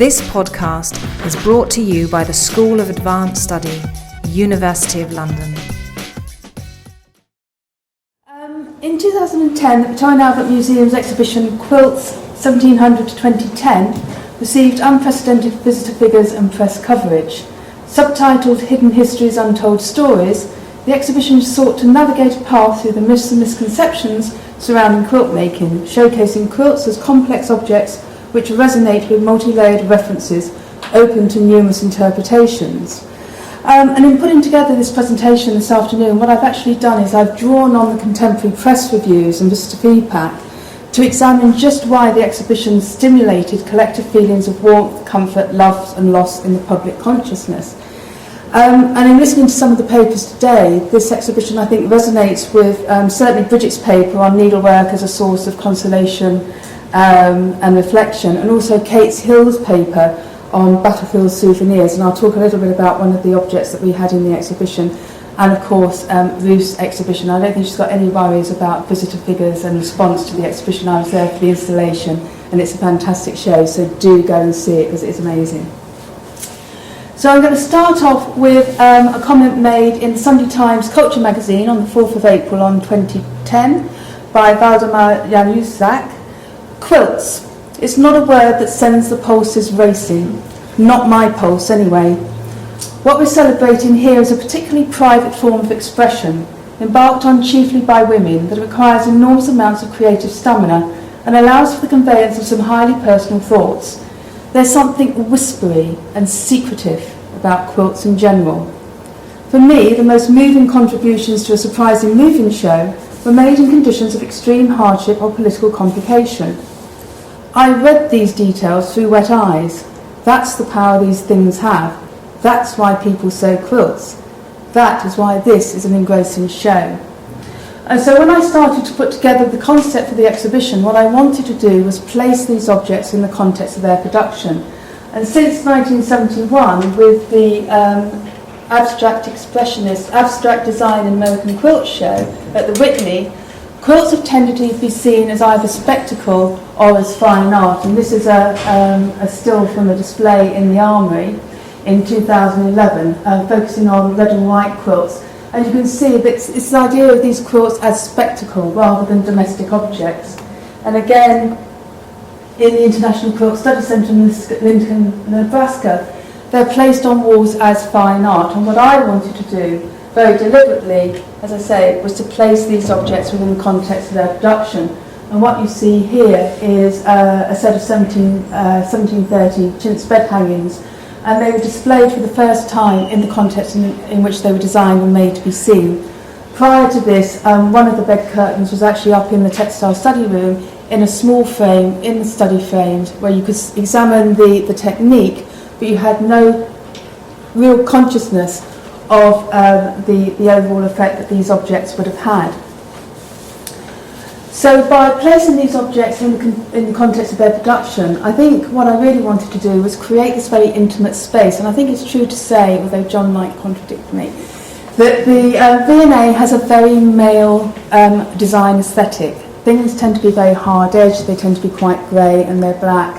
This podcast is brought to you by the School of Advanced Study, University of London. In 2010, the Victorian Albert Museum's exhibition Quilts 1700 to 2010 received unprecedented visitor figures and press coverage. Subtitled Hidden Histories, Untold Stories, the exhibition sought to navigate a path through the myths and misconceptions surrounding quilt making, showcasing quilts as complex objects which resonate with multi-layered references open to numerous interpretations. And in putting together this presentation this afternoon, what I've actually done is I've drawn on the contemporary press reviews and visitor feedback to examine just why the exhibition stimulated collective feelings of warmth, comfort, love and loss in the public consciousness. And in listening to some of the papers today, this exhibition I think resonates with certainly Bridget's paper on needlework as a source of consolation and reflection, and also Kate Hill's paper on battlefield souvenirs, and I'll talk a little bit about one of the objects that we had in the exhibition, and of course Ruth's exhibition. I don't think she's got any worries about visitor figures and response to the exhibition. I was there for the installation and it's a fantastic show, so do go and see it because it's amazing. So I'm going to start off with a comment made in the Sunday Times Culture magazine on the 4th of April on 2010 by Valdemar Januzak. Quilts. It's not a word that sends the pulses racing. Not my pulse, anyway. What we're celebrating here is a particularly private form of expression, embarked on chiefly by women, that requires enormous amounts of creative stamina and allows for the conveyance of some highly personal thoughts. There's something whispery and secretive about quilts in general. For me, the most moving contributions to a surprising moving show were made in conditions of extreme hardship or political complication. I read these details through wet eyes. That's the power these things have. That's why people sew quilts. That is why this is an engrossing show. And so when I started to put together the concept for the exhibition, what I wanted to do was place these objects in the context of their production. And since 1971, with the Abstract Expressionist Abstract Design in American Quilt Show at the Whitney, quilts have tended to be seen as either spectacle or as fine art. And this is a still from a display in the Armoury in 2011, focusing on red and white quilts. And you can see that it's the idea of these quilts as spectacle rather than domestic objects. And again, in the International Quilt Study Centre in Lincoln, Nebraska, they're placed on walls as fine art. And what I wanted to do, very deliberately, as I say, was to place these objects within the context of their production. And what you see here is a set of 1730 chintz bed hangings, and they were displayed for the first time in the context in which they were designed and made to be seen. Prior to this, one of the bed curtains was actually up in the textile study room in a small frame in the study frames where you could examine the technique, but you had no real consciousness of the overall effect that these objects would have had. So by placing these objects in the context of their production, I think what I really wanted to do was create this very intimate space. And I think it's true to say, although John might contradict me, that the V&A has a very male design aesthetic. Things tend to be very hard-edged, they tend to be quite grey and they're black.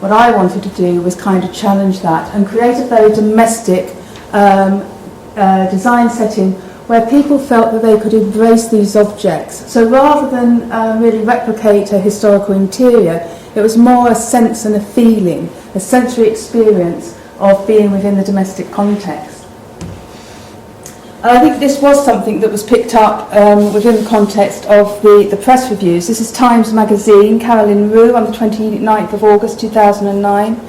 What I wanted to do was kind of challenge that and create a very domestic design setting where people felt that they could embrace these objects. So rather than really replicate a historical interior, it was more a sense and a feeling, a sensory experience of being within the domestic context. And I think this was something that was picked up within the context of the press reviews. This is Times Magazine, Carolyn Rue, on the 29th of August 2009.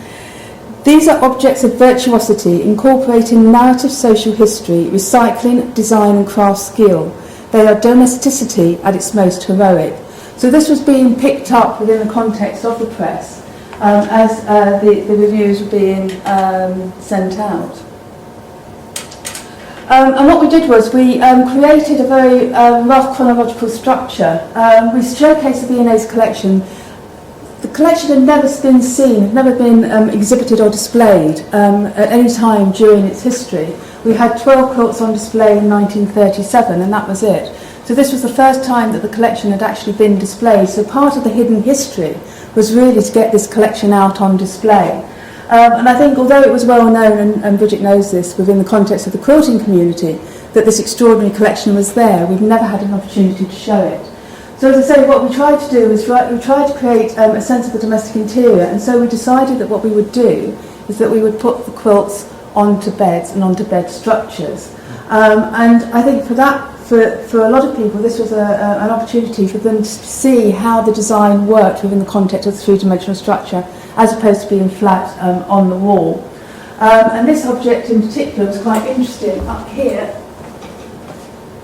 These are objects of virtuosity, incorporating narrative social history, recycling, design and craft skill. They are domesticity at its most heroic. So this was being picked up within the context of the press as the reviews were being sent out. And what we did was we created a very rough chronological structure. We showcased the V&A's collection. The collection had never been seen, had never been exhibited or displayed at any time during its history. We had 12 quilts on display in 1937, and that was it. So this was the first time that the collection had actually been displayed. So part of the hidden history was really to get this collection out on display. And I think although it was well known, and Bridget knows this, within the context of the quilting community, that this extraordinary collection was there, we've never had an opportunity to show it. So as I say, what we tried to do is we tried to create a sense of the domestic interior, and so we decided that what we would do is that we would put the quilts onto beds and onto bed structures. And I think for a lot of people, this was an opportunity for them to see how the design worked within the context of the three-dimensional structure, as opposed to being flat on the wall. And this object in particular was quite interesting. Up here,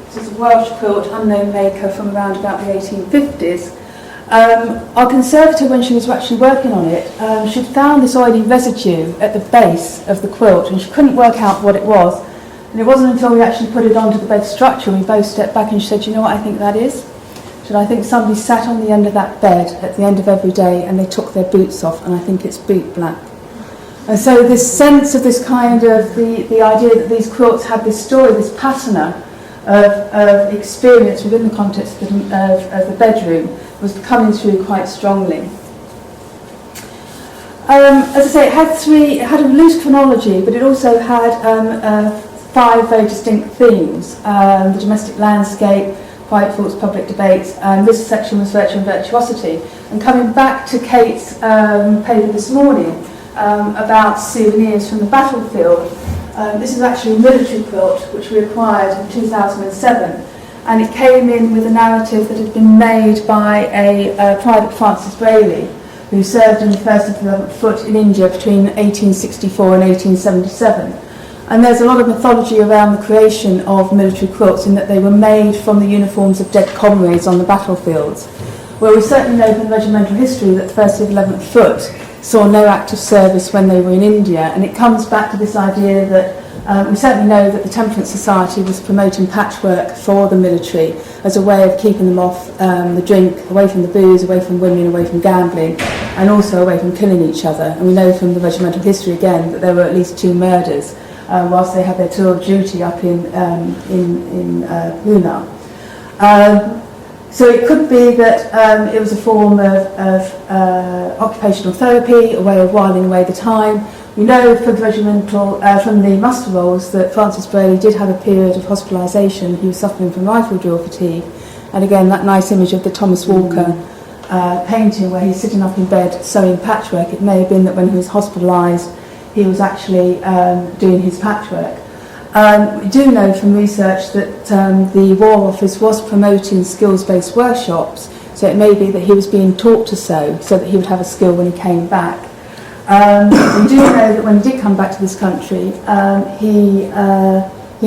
this is a Welsh quilt, unknown maker, from around about the 1850s. Our conservator, when she was actually working on it, she'd found this oily residue at the base of the quilt, and she couldn't work out what it was. And it wasn't until we actually put it onto the bed structure, we both stepped back and she said, "You know what I think that is?" She said, "I think somebody sat on the end of that bed at the end of every day and they took their boots off, and I think it's boot black." And so this sense of this kind of, the idea that these quilts had this story, this patina of experience within the context of the bedroom, was coming through quite strongly. As I say, it had a loose chronology, but it also had 5 very distinct themes: the domestic landscape, quiet thoughts, public debates, and this section was virtue and virtuosity. And coming back to Kate's paper this morning about souvenirs from the battlefield, this is actually a military quilt which we acquired in 2007, and it came in with a narrative that had been made by a Private Francis Brayley, who served in the 1st and 11th Foot in India between 1864 and 1877. And there's a lot of mythology around the creation of military quilts, in that they were made from the uniforms of dead comrades on the battlefields. Well, we certainly know from regimental history that the 1st and 11th Foot saw no active service when they were in India, and it comes back to this idea that we certainly know that the Temperance Society was promoting patchwork for the military as a way of keeping them off the drink, away from the booze, away from women, away from gambling, and also away from killing each other. And we know from the regimental history again that there were at least 2 murders whilst they had their tour of duty up in Pune. So it could be that it was a form of occupational therapy, a way of whiling away the time. We know from the muster rolls that Francis Brayley did have a period of hospitalisation. He was suffering from rifle drill fatigue. And again, that nice image of the Thomas Walker painting where he's sitting up in bed sewing patchwork, it may have been that when he was hospitalised, he was actually doing his patchwork. We do know from research that the War Office was promoting skills-based workshops, so it may be that he was being taught to sew so that he would have a skill when he came back. We do know that when he did come back to this country, he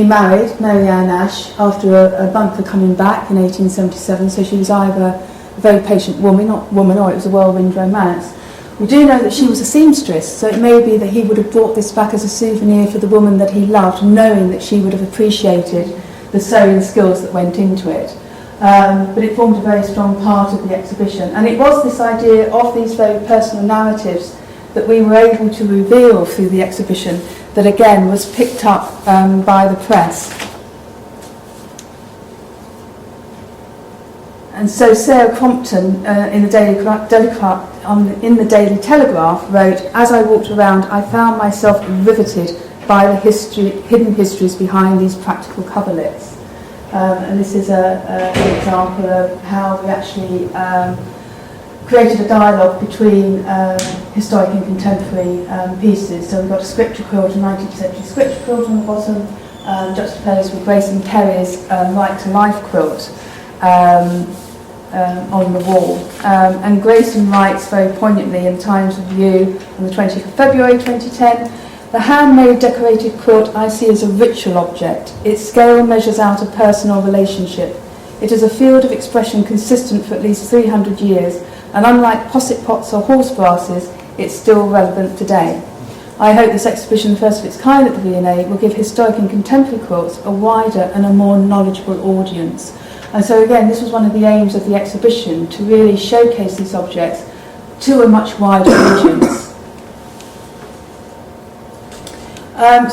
married Mary Ann Ash after a month of coming back in 1877, so she was either a very patient woman or it was a whirlwind romance. We do know that she was a seamstress, so it may be that he would have brought this back as a souvenir for the woman that he loved, knowing that she would have appreciated the sewing skills that went into it. But it formed a very strong part of the exhibition. And it was this idea of these very personal narratives that we were able to reveal through the exhibition that again was picked up by the press. And so Sarah Crompton in the Daily Telegraph wrote, "As I walked around, I found myself riveted by the hidden histories behind these practical coverlets." And this is an example of how we actually created a dialogue between historic and contemporary pieces. So we've got a scripture quilt, a 19th century scripture quilt on the bottom, juxtaposed with Grace and Kerry's Right to Life quilt on the wall. And Grayson writes very poignantly in Times Review on the 20th of February 2010, "The handmade decorated quilt I see as a ritual object. Its scale measures out a personal relationship. It is a field of expression consistent for at least 300 years, and unlike posset pots or horse brasses, it's still relevant today. I hope this exhibition, the first of its kind at the V&A, will give historic and contemporary quilts a wider and a more knowledgeable audience." And so again, this was one of the aims of the exhibition, to really showcase these objects to a much wider audience.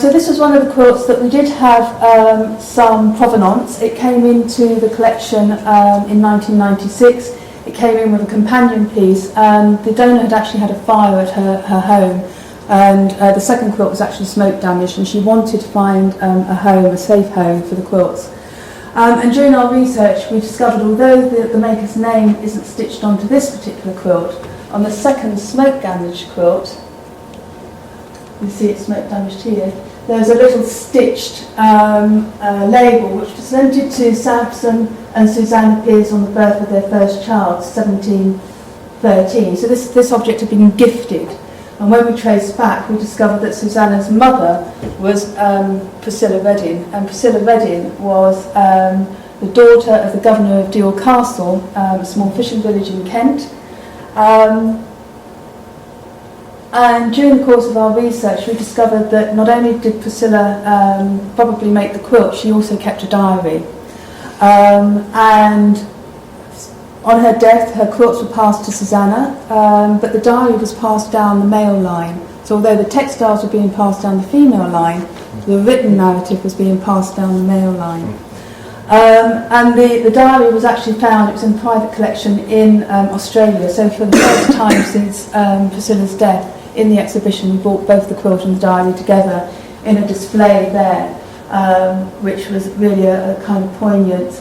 So this was one of the quilts that we did have some provenance. It came into the collection in 1996. It came in with a companion piece, and the donor had actually had a fire at her home And the second quilt was actually smoke damaged, and she wanted to find a home, a safe home for the quilts. And during our research, we discovered, although the maker's name isn't stitched onto this particular quilt, on the second smoke damaged quilt, you see it's smoke damaged here, there's a little stitched label which presented to Samson and Susanna Pearce on the birth of their first child, 1713. So this object had been gifted. And when we traced back, we discovered that Susanna's mother was Priscilla Reddin, and Priscilla Reddin was the daughter of the governor of Deal Castle, a small fishing village in Kent. And during the course of our research, we discovered that not only did Priscilla probably make the quilt, she also kept a diary. And on her death, her quilts were passed to Susanna, but the diary was passed down the male line. So although the textiles were being passed down the female line, the written narrative was being passed down the male line. And the diary was actually found, it was in a private collection in Australia. So for the first time since Priscilla's death, in the exhibition we brought both the quilt and the diary together in a display there. Which was really a kind of poignant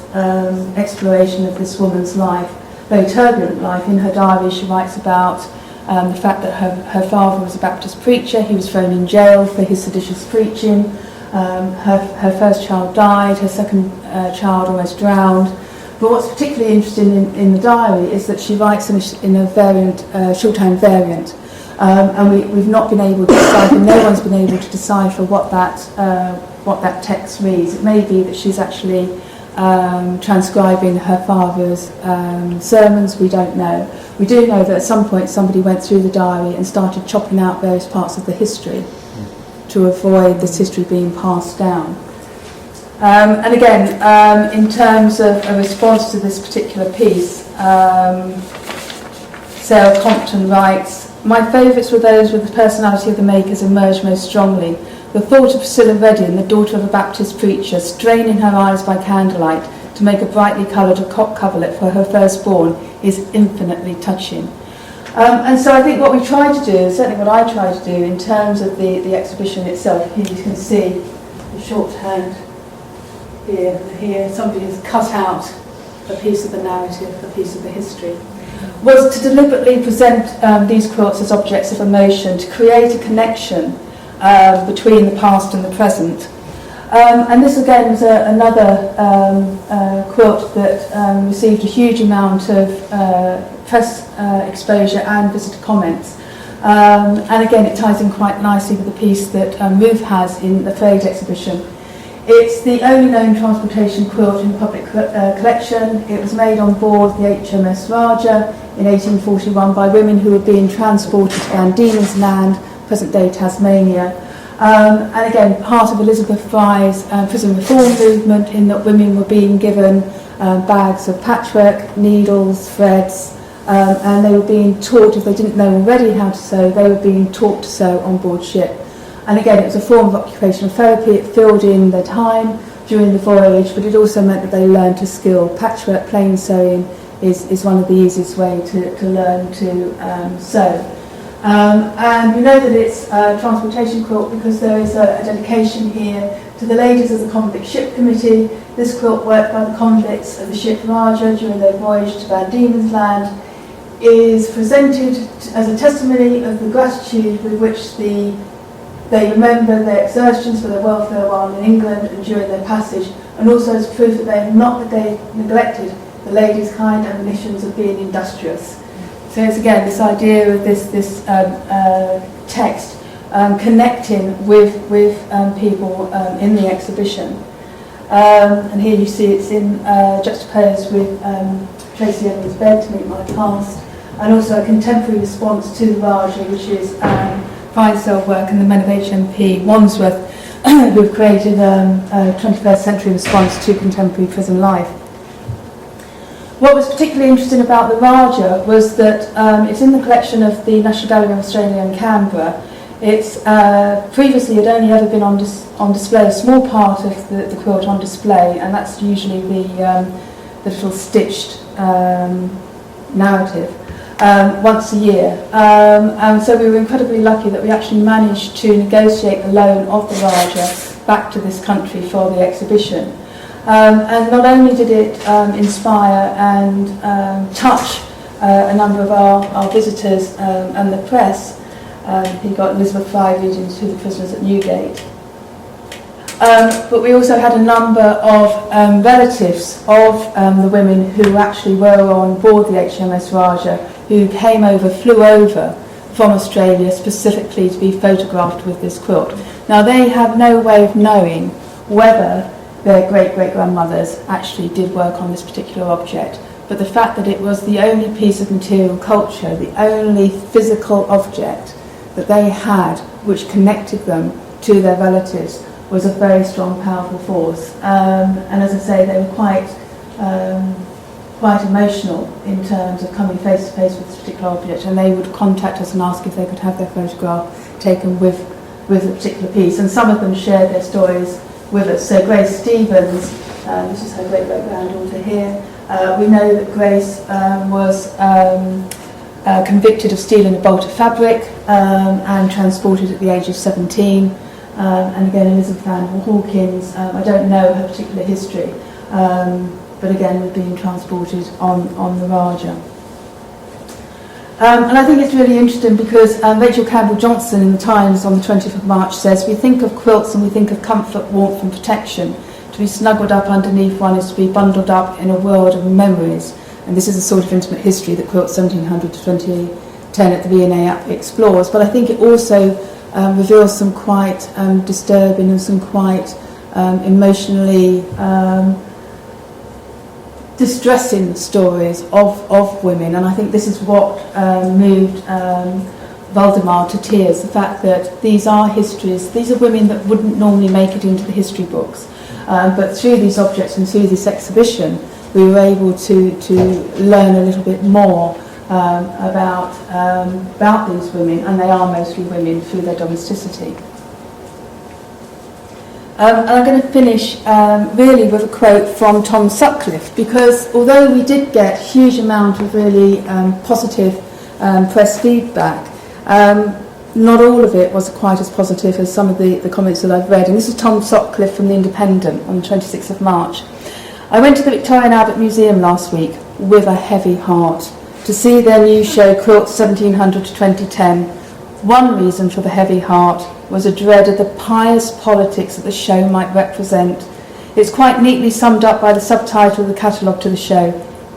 exploration of this woman's life, very turbulent life. In her diary she writes about the fact that her father was a Baptist preacher. He was thrown in jail for his seditious preaching. Her first child died, her second child almost drowned. But what's particularly interesting in the diary is that she writes in a variant, shorthand variant. And we've not been able to decipher, no one's been able to decipher what that text reads. It may be that she's actually transcribing her father's sermons, we don't know. We do know that at some point somebody went through the diary and started chopping out various parts of the history to avoid this history being passed down. And again, in terms of a response to this particular piece, Sarah Compton writes, "My favourites were those where the personality of the makers emerged most strongly. The thought of Priscilla Reddin, the daughter of a Baptist preacher, straining her eyes by candlelight to make a brightly coloured cock coverlet for her firstborn is infinitely touching." And so I think what we try to do, certainly what I try to do in terms of the exhibition itself, here you can see the shorthand here somebody has cut out a piece of the narrative, a piece of the history, was to deliberately present these quilts as objects of emotion, to create a connection between the past and the present. And this again was another quilt that received a huge amount of press exposure and visitor comments. And again, it ties in quite nicely with the piece that Ruth has in the Frayed exhibition. It's the only known transportation quilt in the public collection. It was made on board the HMS Raja in 1841 by women who were being transported to Van Diemen's Land, present-day Tasmania. And again, part of Elizabeth Fry's prison reform movement, in that women were being given bags of patchwork, needles, threads, and they were being taught, if they didn't know already how to sew, they were being taught to sew on board ship. And again, it was a form of occupational therapy. It filled in their time during the voyage, but it also meant that they learned a skill. Patchwork, plain sewing is one of the easiest way to learn to sew. And we know that it's a transportation quilt because there is a dedication here to the ladies of the Convict Ship Committee. This quilt, worked by the convicts of the ship Raja during their voyage to Van Diemen's Land, is presented as a testimony of the gratitude with which they remember their exertions for their welfare while in England and during their passage, and also as proof that they have not neglected the ladies' kind admonitions of being industrious. So it's again this idea of this text connecting with people in the exhibition. And here you see it's in juxtaposed with Tracy Evans' Bed to Meet My Past, and also a contemporary response to the Raja, which is Fine Cell Work and the Men of HMP Wandsworth, who have created a 21st century response to contemporary prison life. What was particularly interesting about the Raja was that it's in the collection of the National Gallery of Australia in Canberra. It's previously had only ever been on display, a small part of the quilt on display, and that's usually the little stitched narrative. once a year. And so we were incredibly lucky that we actually managed to negotiate the loan of the Raja back to this country for the exhibition. And not only did it inspire and touch a number of our visitors and the press, he got Elizabeth Fry reading to the prisoners at Newgate. But we also had a number of relatives of the women who actually were on board the HMS Raja, who flew over from Australia specifically to be photographed with this quilt. Now they have no way of knowing whether their great-great-grandmothers actually did work on this particular object, but the fact that it was the only piece of material culture, the only physical object that they had which connected them to their relatives was a very strong, powerful force. And as I say, they were quite emotional in terms of coming face to face with this particular object, and they would contact us and ask if they could have their photograph taken with a particular piece. And some of them shared their stories with us. So Grace Stevens, this is her great-great-granddaughter here. We know that Grace was convicted of stealing a bolt of fabric and transported at the age of 17. And again, Elizabeth Ann Hawkins, I don't know her particular history, but again, we're being transported on the Raja. And I think it's really interesting because Rachel Campbell-Johnson in the Times on the 20th of March says, "We think of quilts and we think of comfort, warmth and protection. To be snuggled up underneath one is to be bundled up in a world of memories." And this is the sort of intimate history that Quilts 1700 to 2010 at the V&A explores. But I think it also reveals some quite disturbing and some quite emotionally distressing stories of women, and I think this is what moved Waldemar to tears, the fact that these are histories, these are women that wouldn't normally make it into the history books, but through these objects and through this exhibition we were able to learn a little bit more about these women, and they are mostly women through their domesticity. And I'm going to finish really with a quote from Tom Sutcliffe, because although we did get a huge amount of really positive press feedback, not all of it was quite as positive as some of the comments that I've read. And this is Tom Sutcliffe from The Independent on the 26th of March. "I went to the Victoria and Albert Museum last week with a heavy heart to see their new show Quilts 1700 to 2010. One reason for the heavy heart was a dread of the pious politics that the show might represent. It's quite neatly summed up by the subtitle of the catalogue to the show,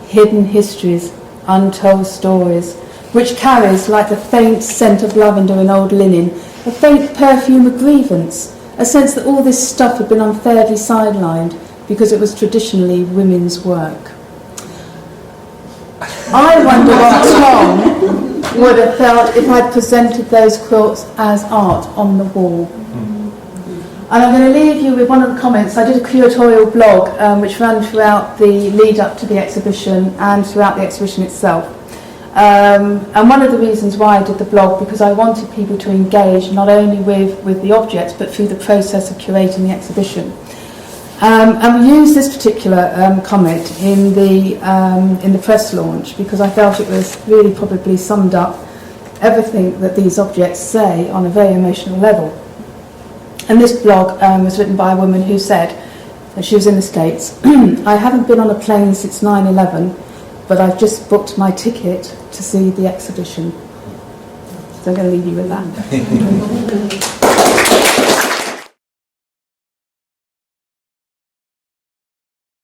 Hidden Histories, Untold Stories, which carries, like the faint scent of lavender in old linen, a faint perfume of grievance, a sense that all this stuff had been unfairly sidelined because it was traditionally women's work." I wonder what Tom would have felt if I'd presented those quilts as art on the wall. And I'm going to leave you with one of the comments. I did a curatorial blog which ran throughout the lead up to the exhibition and throughout the exhibition itself. And one of the reasons why I did the blog, because I wanted people to engage not only with the objects but through the process of curating the exhibition. And we used this particular comment in the press launch because I felt it was really probably summed up everything that these objects say on a very emotional level. And this blog was written by a woman who said, and she was in the States, "I haven't been on a plane since 9/11, but I've just booked my ticket to see the exhibition." So I'm going to leave you with that.